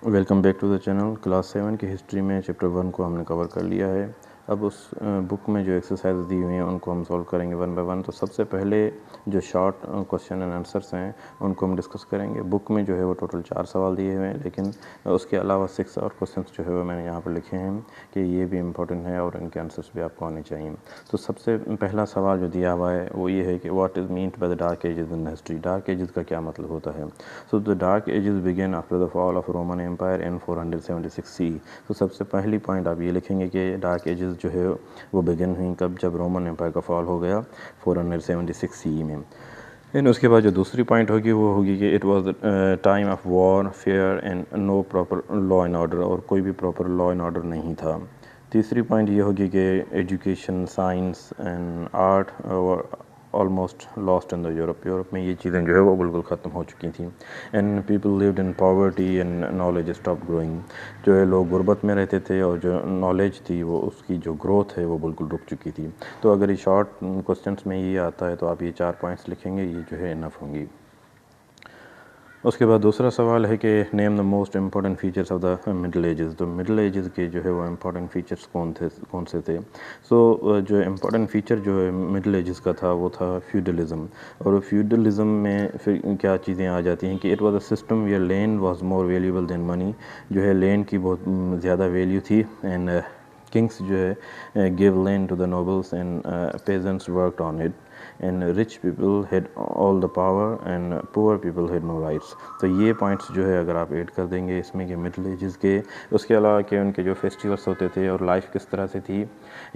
Welcome back to the channel. Class 7 की history में chapter 1 को हमने कवर कर लिया है। अब उस बुक में जो एक्सरसाइज दी हुई हैं उनको हम सॉल्व करेंगे वन बाय वन। तो सबसे पहले जो शॉर्ट क्वेश्चन एंड आंसर्स हैं उनको हम डिस्कस करेंगे। बुक में जो है वो टोटल 4 सवाल दिए हुए हैं, लेकिन उसके अलावा 6 और क्वेश्चंस जो है वो मैंने यहाँ पर लिखे हैं कि ये भी इम्पोर्टेंट है और इनके आंसर्स भी आपको आने चाहिए। तो सबसे पहला सवाल जो दिया हुआ है वो ये है कि what is meant by the dark ages in history. Dark ages का क्या मतलब होता है? So the dark ages begin after the fall of Roman Empire in 476 C. तो सबसे पहली पॉइंट आप ये लिखेंगे कि डार्क एजेस जो है वो बिगिन हुई कब? जब रोमन एम्पायर का फॉल हो गया 476 सी में। एंड उसके बाद जो दूसरी पॉइंट होगी वो होगी कि it was time of war, fear and no proper law and order, और कोई भी प्रॉपर लॉ एंड ऑर्डर नहीं था। तीसरी पॉइंट ये होगी कि education, science and art almost lost in the Europe. Europe में ये चीज़ें जो है वो बिल्कुल ख़त्म हो चुकी थी। And people lived in poverty and knowledge stop growing. जो है लोग गुर्बत में रहते थे और जो नॉलेज थी वो उसकी जो ग्रोथ है वो बिल्कुल रुक चुकी थी। तो अगर ये शॉर्ट क्वेश्चंस में ये आता है तो आप ये 4 पॉइंट्स लिखेंगे, ये जो है इनफ होंगी। उसके बाद दूसरा सवाल है कि name the most important features of the middle edges. तो मिडल एजेस के जो है वो इम्पॉर्टेंट फीचर्स कौन से थे? सो जो इम्पॉर्टेंट फीचर जो है मिडल एजेस का था वो था फ्यूडलिज्म। और फ्यूडलिज्म में फिर क्या चीज़ें आ जाती हैं कि it was a system where land was more valuable than money. जो है लैंड की बहुत ज़्यादा वैल्यू थी। एंड किंग्स जो है give land to the nobles and peasants worked on it. And rich people had all the power and poor people had no rights. तो ये पॉइंट्स जो है अगर आप ऐड कर देंगे इसमें कि मिडल एजेस के, उसके अलावा कि उनके जो फेस्टिवल्स होते थे और लाइफ किस तरह से थी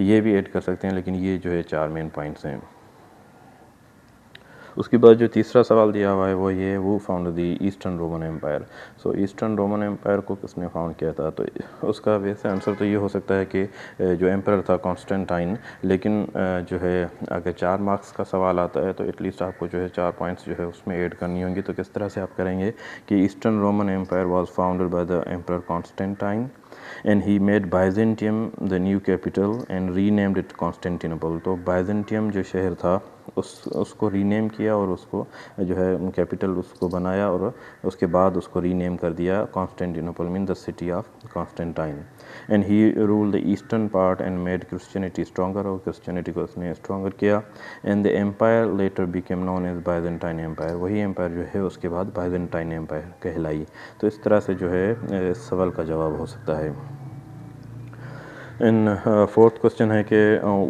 ये भी ऐड कर सकते हैं, लेकिन ये जो है 4 मेन पॉइंट्स हैं। उसके बाद जो तीसरा सवाल दिया हुआ है वो ये, वो found the Eastern Roman Empire. So Eastern Roman Empire को किसने फाउंड किया था? तो उसका वैसे आंसर तो ये हो सकता है कि जो एम्पायर था कॉन्स्टेंटाइन। लेकिन जो है अगर 4 मार्क्स का सवाल आता है तो एटलीस्ट आपको जो है 4 पॉइंट्स जो है उसमें ऐड करनी होंगी। तो किस तरह से आप करेंगे कि Eastern Roman Empire was founded by the empire Constantine and he made Byzantium the new capital and renamed it Constantinople। तो बाइजेंटियम जो शहर था उसको रीनेम किया और उसको जो है कैपिटल उसको बनाया और उसके बाद उसको रीनेम कर दिया Constantinople, mean the city of Constantine. And he ruled the eastern part and made Christianity stronger, और क्रिश्चियनिटी को उसने स्ट्रॉन्गर किया। And the empire later became known as Byzantine Empire. वही एम्पायर जो है उसके बाद बाइजेंटाइन एम्पायर कहलाई। तो इस तरह से जो है इस सवाल का जवाब हो सकता है। इन फोर्थ क्वेश्चन है कि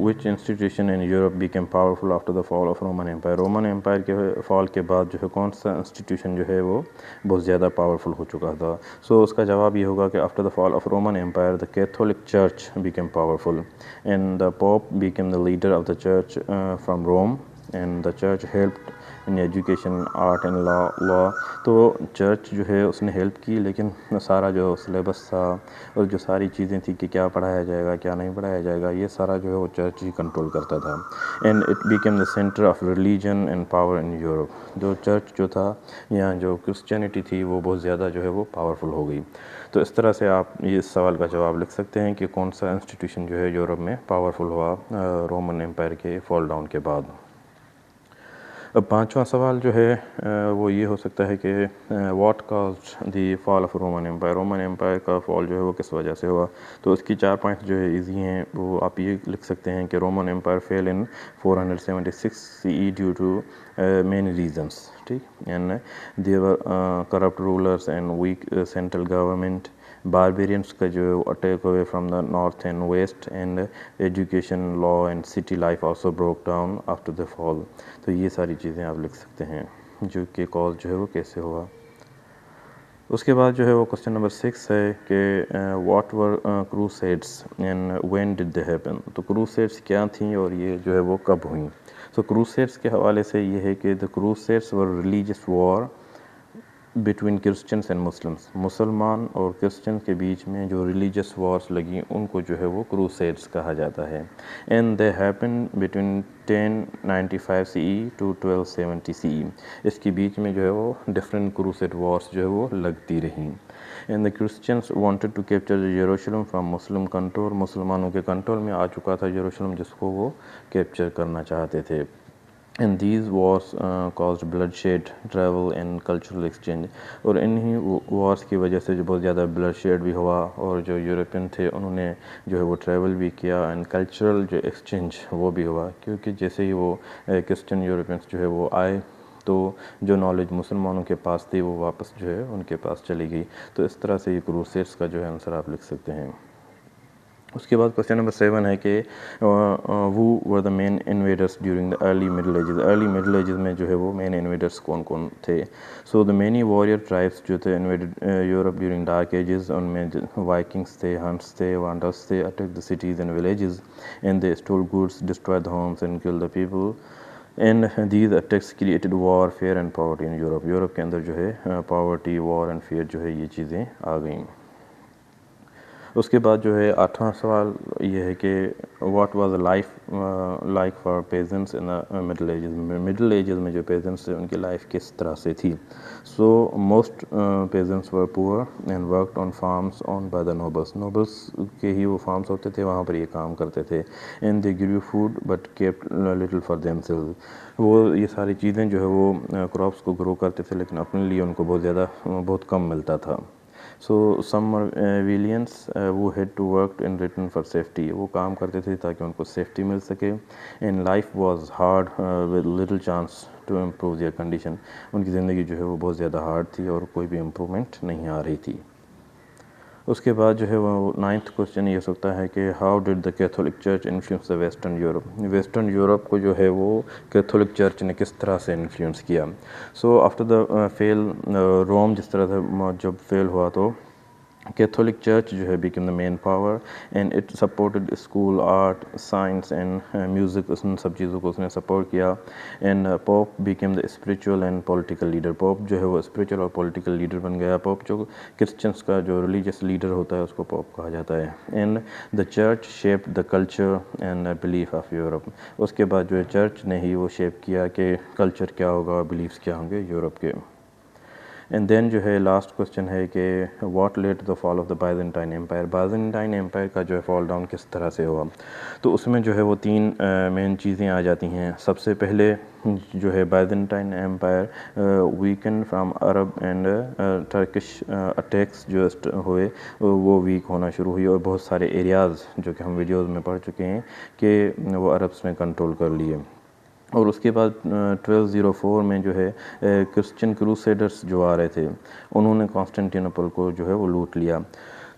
which institution in Europe became powerful after the fall of Roman Empire. Roman Empire के फॉल के बाद जो है कौन सा इंस्टीट्यूशन जो है वो बहुत ज़्यादा पावरफुल हो चुका था? सो उसका जवाब ये होगा कि after the fall of Roman Empire the Catholic Church became powerful and the Pope became the leader of the church from Rome. And the church helped in education, art and law. तो church जो है उसने help की, लेकिन सारा जो syllabus था और जो सारी चीज़ें थी कि क्या पढ़ाया जाएगा क्या नहीं पढ़ाया जाएगा, ये सारा जो है वो चर्च ही कंट्रोल करता था। And it became the centre of religion and power in Europe. जो चर्च जो था या जो क्रिश्चियनिटी थी वो बहुत ज़्यादा जो है वो पावरफुल हो गई। तो इस तरह से आप ये इस सवाल का जवाब लिख सकते हैं कि कौन सा इंस्टीट्यूशन जो है यूरोप में पावरफुल हुआ रोमन एम्पायर के फॉल डाउन के बाद। अब पांचवा सवाल जो है वो ये हो सकता है कि what caused the fall of Roman Empire. Roman Empire का फॉल जो है वो किस वजह से हुआ? तो उसकी 4 पॉइंट्स जो है इजी हैं। वो आप ये लिख सकते हैं कि Roman empire fell in 476 CE due to many reasons. ठीक, and there corrupt rulers and weak central government, barbarians का जो अटैक हुए from the north and west, and education, law and city life also broke down after the fall. तो ये सारी चीज़ें आप लिख सकते हैं जो कि कॉज जो है वो कैसे हुआ। उसके बाद जो है वो क्वेश्चन नंबर 6 है कि what were crusades and when did they happen. तो क्रूसेड्स क्या थी और ये जो है वो कब हुई? सो क्रूसेड्स के हवाले से ये है कि the crusades were religious war between Christians and Muslims. मुसलमान और क्रिश्चियन के बीच में जो रिलीजियस वॉर्स लगी उनको जो है वो क्रूसेड्स कहा जाता है। And they happen between 1095 CE to 1270 CE। इसके बीच में जो है वो डिफरेंट क्रूसेड वॉर्स जो है वो लगती रहीं। And the Christians wanted to capture यरूशलेम फ्रॉम मुस्लिम कंट्रोल। मुसलमानों के कंट्रोल में आ चुका था यरूशलेम, जिसको वो कैप्चर करना चाहते थे। And these Wars caused bloodshed, travel and cultural exchange. और इन्हीं वॉर्स की वजह से जो बहुत ज़्यादा ब्लडशेड भी हुआ और जो यूरोपियन थे उन्होंने जो है वो ट्रैवल भी किया एंड कल्चरल जो एक्सचेंज वो भी हुआ, क्योंकि जैसे ही वो क्रिश्चियन यूरोपियंस जो है वो आए तो जो नॉलेज मुसलमानों के पास थी वो वापस जो है उनके पास चली गई। तो इस तरह से ये क्रूसेड्स का जो है आंसर आप लिख सकते हैं। उसके बाद क्वेश्चन नंबर 7 है कि वो were the main invaders during the early Middle Ages. Early Middle Ages में जो है वो मेन इन्वेडर्स कौन कौन थे? So the many warrior tribes जो थे invaded Europe during dark ages, उनमें वाइकिंग्स थे, हंट्स थे, वांडर्स थे, attack the cities and villages and they stole goods, destroy the homes and kill the people and these attacks created war, fear and poverty in Europe. Europe के अंदर जो है poverty, war and fair जो है ये चीज़ें आ गई। उसके बाद जो है 8वां सवाल ये है कि what was life like for pageants in the middle edges. Middle Ages में जो पेजेंट्स थे उनकी लाइफ किस तरह से थी? So most pageants were poor and worked on farms owned by the nobles. Nobles के ही वो फार्म्स होते थे, वहाँ पर ये काम करते थे। And they give food but kept little for themselves. वो ये सारी चीज़ें जो है वो क्रॉप्स को ग्रो करते थे लेकिन अपने लिए उनको बहुत कम मिलता था। सो सम विलियंस वो had to work in return for safety. वो काम करते थे ताकि उनको सेफ्टी मिल सके। And life was hard with little chance to improve their condition. उनकी ज़िंदगी जो है वो बहुत ज़्यादा हार्ड थी और कोई भी इम्प्रूवमेंट नहीं आ रही थी। उसके बाद जो है वो 9th क्वेश्चन ये सकता है कि how did the Catholic church influence the western Europe. Western Europe को जो है वो कैथोलिक चर्च ने किस तरह से इन्फ्लुएंस किया? सो आफ्टर द फेल रोम जिस तरह से जब फेल हुआ तो कैथोलिक चर्च जो है became the main power and it supported school, art, science and music. उन सब चीज़ों को उसने सपोर्ट किया। And pope became the spiritual and political leader. Pope जो है वो स्पिरिचुअल और पॉलिटिकल लीडर बन गया। पोप जो क्रिश्चियंस का जो रिलीजियस लीडर होता है उसको पोप कहा जाता है। And the church shaped the culture and belief of Europe. उसके बाद जो है चर्च ने ही वो शेप किया कि कल्चर क्या होगा और बिलीफ्स क्या होंगे यूरोप के। एंड देन जो है लास्ट क्वेश्चन है कि what led the fall of the Byzantine Empire. Byzantine Empire का जो है फॉल डाउन किस तरह से हुआ? तो उसमें जो है वो 3 मेन चीज़ें आ जाती हैं। सबसे पहले जो है Byzantine Empire weaken from Arab and Turkish attacks जो हुए वो वीक होना शुरू हुई और बहुत सारे एरियाज़ जो कि हम वीडियोज़ में पढ़ चुके हैं कि वो अरब्स ने कंट्रोल कर लिए। और उसके बाद 1204 में जो है क्रिश्चियन क्रूसेडर्स जो आ रहे थे उन्होंने कॉन्स्टेंटिनोपल को जो है वो लूट लिया।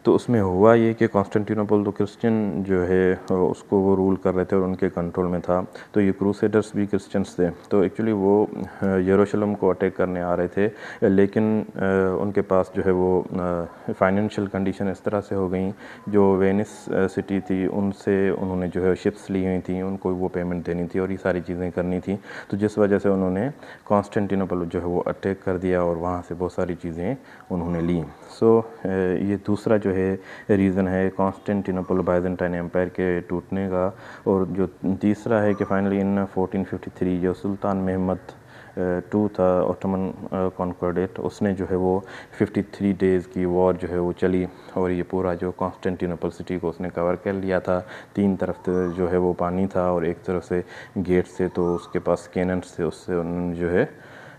तो उसमें हुआ ये कि कॉन्स्टेंटिनोपल तो क्रिश्चियन जो है उसको वो रूल कर रहे थे और उनके कंट्रोल में था। तो ये क्रूसेडर्स भी क्रिश्चियंस थे। तो एक्चुअली वो यरूशलेम को अटैक करने आ रहे थे लेकिन उनके पास जो है वो फाइनेंशियल कंडीशन इस तरह से हो गई, जो वेनिस सिटी थी उनसे उन्होंने जो है शिप्स ली हुई थी, उनको वो पेमेंट देनी थी और ये सारी चीज़ें करनी थी। तो जिस वजह से उन्होंने कॉन्स्टेंटिनोपल जो है वो अटैक कर दिया और वहाँ से बहुत सारी चीज़ें उन्होंने ली। सो ये दूसरा जो है रीज़न है कॉन्स्टेंटिनोपल बाइजेंटाइन एम्पायर के टूटने का। और जो तीसरा है कि फाइनली इन 1453 जो सुल्तान महमद 2 था ऑटोमन कॉन्कॉर्डेट, उसने जो है वो 53 डेज़ की वॉर जो है वो चली और ये पूरा जो कॉन्स्टेंटिनोपल सिटी को उसने कवर कर लिया था। 3 तरफ जो है वो पानी था और एक तरफ से गेट से तो उसके पास कैनन्स थे, उससे उन्होंने जो है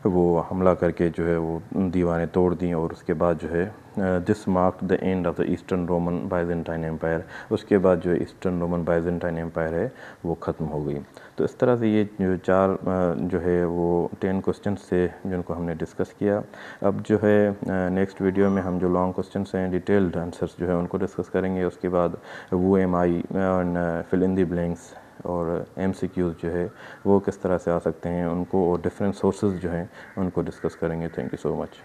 वो हमला करके जो है वो दीवारें तोड़ दी। और उसके बाद जो है this marked the end of the Eastern Roman Byzantine Empire. उसके बाद जो ईस्टर्न रोमन बाइजेंटाइन एम्पायर है वो ख़त्म हो गई। तो इस तरह से ये जो 4 जो है वो 10 क्वेश्चंस थे जिनको हमने डिस्कस किया। अब जो है नेक्स्ट वीडियो में हम जो लॉन्ग क्वेश्चंस हैं डिटेल्ड आंसर्स जो है उनको डिस्कस करेंगे। उसके बाद वो MI and fill in the blanks और MCQs जो है वो किस तरह से आ सकते हैं उनको, और डिफरेंट सोर्सेज जो हैं उनको डिस्कस करेंगे। Thank you so much.